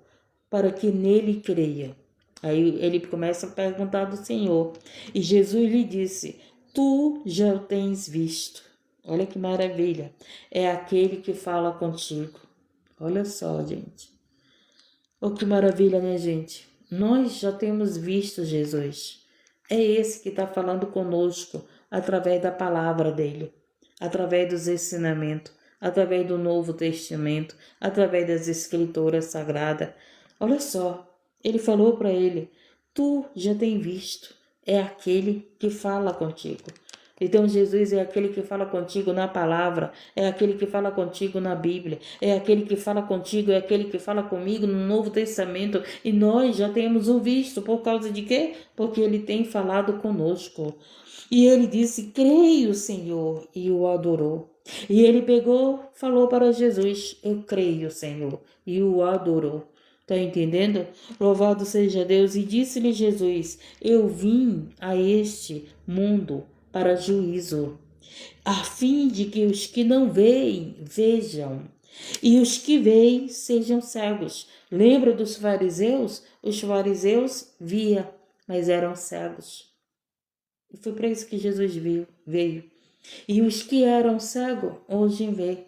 para que nele creia? Aí ele começa a perguntar do Senhor. E Jesus lhe disse: tu já o tens visto. Olha que maravilha. É aquele que fala contigo. Olha só, gente. Oh, que maravilha, né, gente? Nós já temos visto Jesus. É esse que está falando conosco através da palavra dele, através dos ensinamentos, através do Novo Testamento, através das Escrituras Sagradas. Olha só, ele falou para ele: tu já tem visto, é aquele que fala contigo. Então Jesus é aquele que fala contigo na palavra, é aquele que fala contigo na Bíblia, é aquele que fala contigo, é aquele que fala comigo no Novo Testamento, e nós já temos o visto. Por causa de quê? Porque ele tem falado conosco. E ele disse: creio, Senhor, e o adorou. E ele pegou, falou para Jesus: eu creio, Senhor, e o adorou. Está entendendo? Louvado seja Deus. E disse-lhe Jesus: eu vim a este mundo para juízo, a fim de que os que não veem, vejam, e os que veem sejam cegos. Lembra dos fariseus? Os fariseus via, mas eram cegos. E foi para isso que Jesus veio. E os que eram cegos, hoje vê.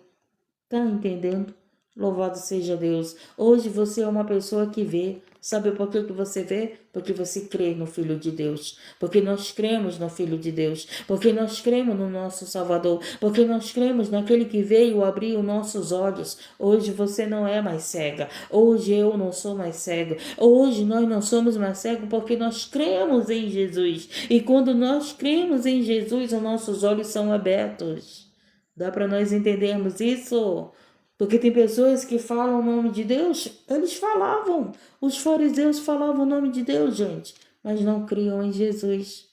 Tá entendendo? Louvado seja Deus. Hoje você é uma pessoa que vê. Sabe por que você vê? Porque você crê no Filho de Deus. Porque nós cremos no Filho de Deus. Porque nós cremos no nosso Salvador. Porque nós cremos naquele que veio abrir os nossos olhos. Hoje você não é mais cega. Hoje eu não sou mais cego. Hoje nós não somos mais cegos porque nós cremos em Jesus. E quando nós cremos em Jesus, os nossos olhos são abertos. Dá para nós entendermos isso? Porque tem pessoas que falam o nome de Deus, eles falavam. Os fariseus falavam o nome de Deus, gente, mas não criam em Jesus.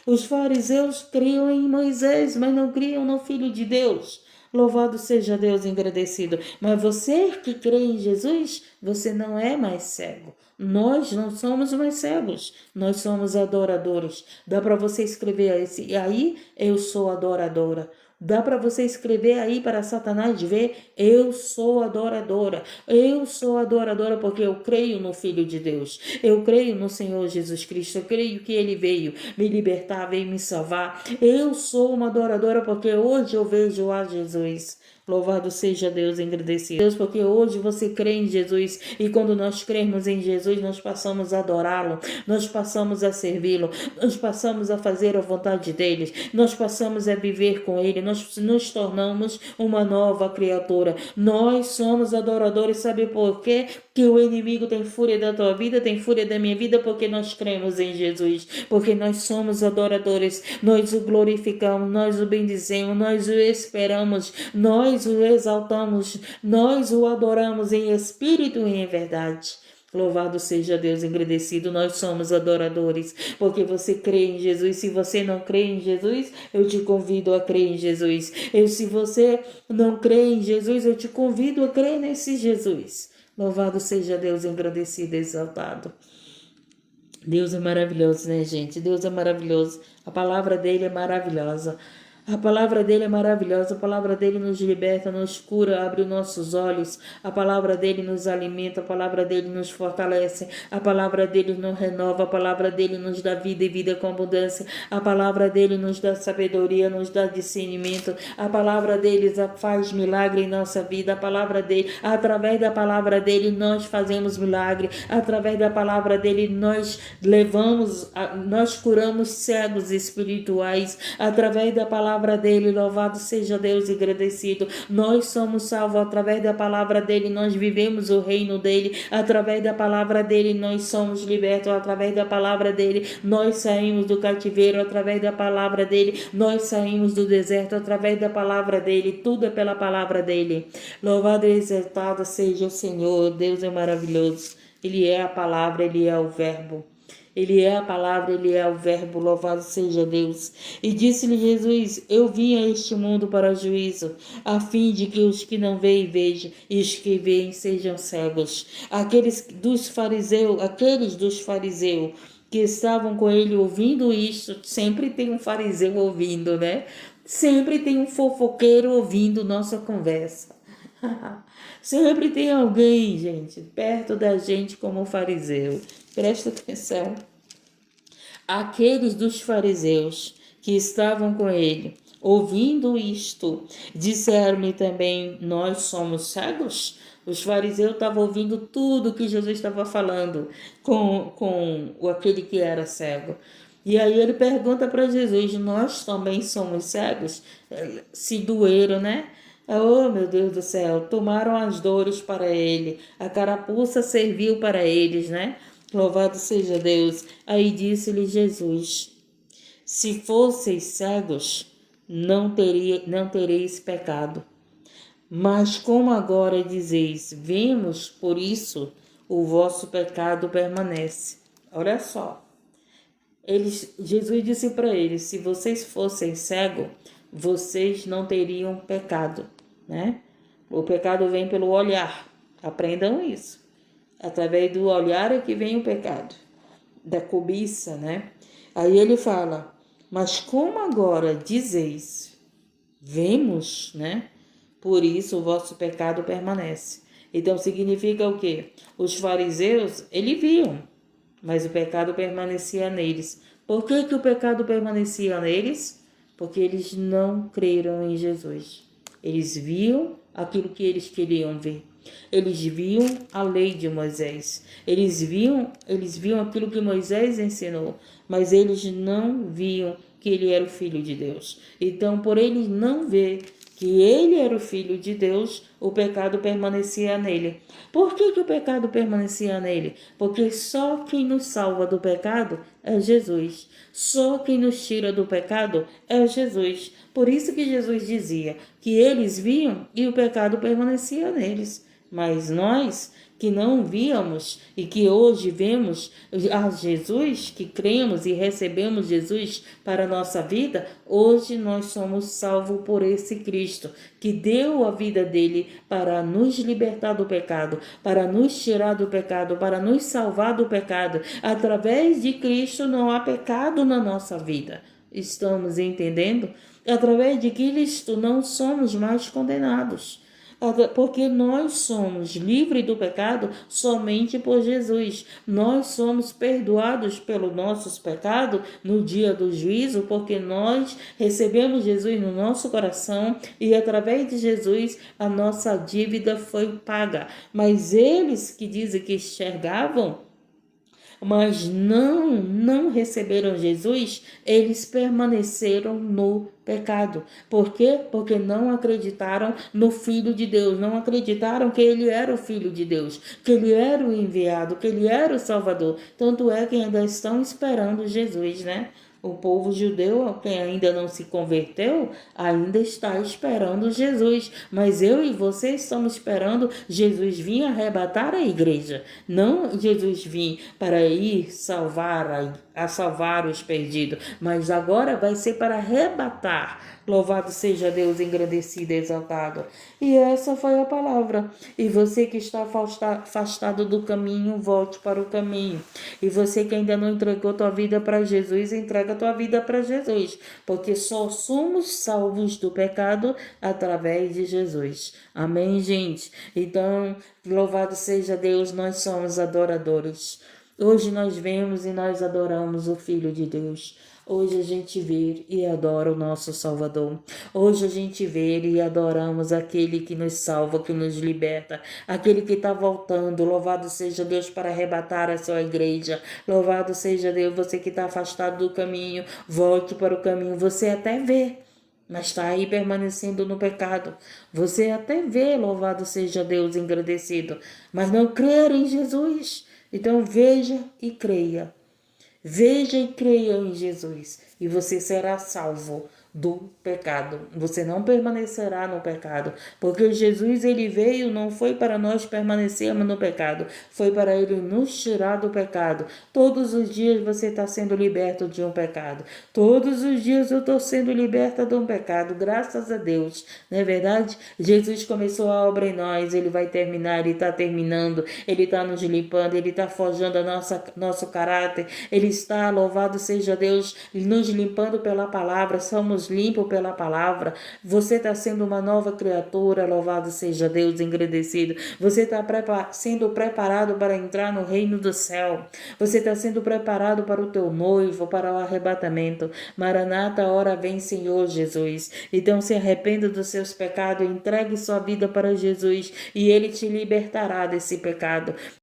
Os fariseus criam em Moisés, mas não criam no Filho de Deus. Louvado seja Deus, engrandecido. Mas você que crê em Jesus, você não é mais cego. Nós não somos mais cegos, nós somos adoradores. Dá para você escrever esse, e aí eu sou adoradora. Dá para você escrever aí para Satanás ver, eu sou adoradora. Eu sou adoradora porque eu creio no Filho de Deus. Eu creio no Senhor Jesus Cristo. Eu creio que Ele veio me libertar, veio me salvar. Eu sou uma adoradora porque hoje eu vejo a Jesus. Louvado seja Deus, engrandecido. Deus, porque hoje você crê em Jesus e quando nós cremos em Jesus, nós passamos a adorá-lo, nós passamos a servi-lo, nós passamos a fazer a vontade dele, nós passamos a viver com ele, nós nos tornamos uma nova criatura. Nós somos adoradores, sabe por quê? Que o inimigo tem fúria da tua vida, tem fúria da minha vida, porque nós cremos em Jesus, porque nós somos adoradores, nós o glorificamos, nós o bendizemos, nós o esperamos, nós o exaltamos, nós o adoramos em espírito e em verdade. Louvado seja Deus, engrandecido, nós somos adoradores, porque você crê em Jesus. Se você não crê em Jesus, eu te convido a crer em Jesus. Se você não crê em Jesus, eu te convido a crer nesse Jesus. Louvado seja Deus, engrandecido, exaltado. Deus é maravilhoso, né, gente? Deus é maravilhoso. A palavra dele é maravilhosa. A palavra dele é maravilhosa, a palavra dele nos liberta, nos cura, abre os nossos olhos, a palavra dele nos alimenta, a palavra dele nos fortalece, a palavra dele nos renova, a palavra dele nos dá vida e vida com abundância, a palavra dele nos dá sabedoria, nos dá discernimento, a palavra dele faz milagre em nossa vida, a palavra dele, através da palavra dele nós fazemos milagre, através da palavra dele nós nós curamos cegos espirituais, através da palavra dele, louvado seja Deus, engrandecido. Nós somos salvos através da palavra dele, nós vivemos o reino dele, através da palavra dele nós somos libertos, através da palavra dele nós saímos do cativeiro, através da palavra dele nós saímos do deserto, através da palavra dele, tudo é pela palavra dele. Louvado e exaltado seja o Senhor, Deus é maravilhoso, ele é a palavra, ele é o verbo. Ele é a palavra, ele é o verbo, louvado seja Deus. E disse-lhe Jesus, eu vim a este mundo para juízo, a fim de que os que não veem vejam, e os que veem sejam cegos. Aqueles dos fariseus que estavam com ele ouvindo isto, sempre tem um fariseu ouvindo, né? Sempre tem um fofoqueiro ouvindo nossa conversa. Sempre tem alguém, gente, perto da gente como fariseu. Presta atenção. Aqueles dos fariseus que estavam com ele, ouvindo isto, disseram-lhe também, nós somos cegos? Os fariseus estavam ouvindo tudo que Jesus estava falando com aquele que era cego. E aí ele pergunta para Jesus, nós também somos cegos? Se doeram, né? Oh, meu Deus do céu, tomaram as dores para ele, a carapuça serviu para eles, né? Louvado seja Deus. Aí disse-lhe Jesus, se fosseis cegos, não tereis pecado. Mas como agora dizeis, vemos, por isso o vosso pecado permanece. Olha só. Jesus disse para eles, se vocês fossem cegos, vocês não teriam pecado, né? O pecado vem pelo olhar. Aprendam isso. Através do olhar é que vem o pecado, da cobiça, né? Aí ele fala, mas como agora dizeis, vemos, né? Por isso o vosso pecado permanece. Então significa o quê? Os fariseus, eles viam, mas o pecado permanecia neles. Por que o pecado permanecia neles? Porque eles não creram em Jesus. Eles viam aquilo que eles queriam ver. Eles viam a lei de Moisés. Eles viam aquilo que Moisés ensinou, mas eles não viam que ele era o Filho de Deus. Então, por eles não ver que ele era o Filho de Deus, o pecado permanecia nele. Por que o pecado permanecia nele? Porque só quem nos salva do pecado é Jesus. Só quem nos tira do pecado é Jesus. Por isso que Jesus dizia que eles viam e o pecado permanecia neles. Mas nós que não víamos e que hoje vemos a Jesus, que cremos e recebemos Jesus para a nossa vida, hoje nós somos salvos por esse Cristo, que deu a vida dele para nos libertar do pecado, para nos tirar do pecado, para nos salvar do pecado. Através de Cristo não há pecado na nossa vida. Estamos entendendo? Através de Cristo não somos mais condenados. Porque nós somos livres do pecado somente por Jesus. Nós somos perdoados pelos nossos pecados no dia do juízo, porque nós recebemos Jesus no nosso coração e através de Jesus a nossa dívida foi paga. Mas eles que dizem que enxergavam, mas não receberam Jesus, eles permaneceram no pecado. Por quê? Porque não acreditaram no Filho de Deus, não acreditaram que ele era o Filho de Deus, que ele era o enviado, que ele era o Salvador. Tanto é que ainda estão esperando Jesus, né? O povo judeu, quem ainda não se converteu, ainda está esperando Jesus. Mas eu e você estamos esperando Jesus vir arrebatar a igreja. Não Jesus vir para ir salvar a salvar os perdidos, mas agora vai ser para arrebatar. Louvado seja Deus, engrandecido e exaltado. E essa foi a palavra. E você que está afastado do caminho, volte para o caminho. E você que ainda não entregou tua vida para Jesus, entrega tua vida para Jesus. Porque só somos salvos do pecado através de Jesus. Amém, gente? Então, louvado seja Deus, nós somos adoradores. Hoje nós vemos e nós adoramos o Filho de Deus. Hoje a gente vê e adora o nosso Salvador. Hoje a gente vê e adoramos aquele que nos salva, que nos liberta, aquele que está voltando. Louvado seja Deus para arrebatar a sua igreja. Louvado seja Deus, você que está afastado do caminho, volte para o caminho. Você até vê, mas está aí permanecendo no pecado. Você até vê, louvado seja Deus, engrandecido, mas não crer em Jesus. Então veja e creia. Veja e creia em Jesus e você será salvo do pecado. Você não permanecerá no pecado, porque Jesus ele veio não foi para nós permanecermos no pecado, foi para ele nos tirar do pecado. Todos os dias você está sendo liberto de um pecado. Todos os dias eu estou sendo liberta de um pecado, graças a Deus. Não é verdade? Jesus começou a obra em nós, ele vai terminar, ele está terminando, ele está nos limpando, ele está forjando nosso caráter, ele está, louvado seja Deus, nos limpando pela palavra. Somos limpos pela palavra. Você está sendo uma nova criatura, louvado seja Deus, engrandecido. Você está sendo preparado para entrar no reino do céu. Você está sendo preparado para o teu noivo, para o arrebatamento. Maranata, hora vem, Senhor Jesus. Então se arrependa dos seus pecados, entregue sua vida para Jesus e ele te libertará desse pecado.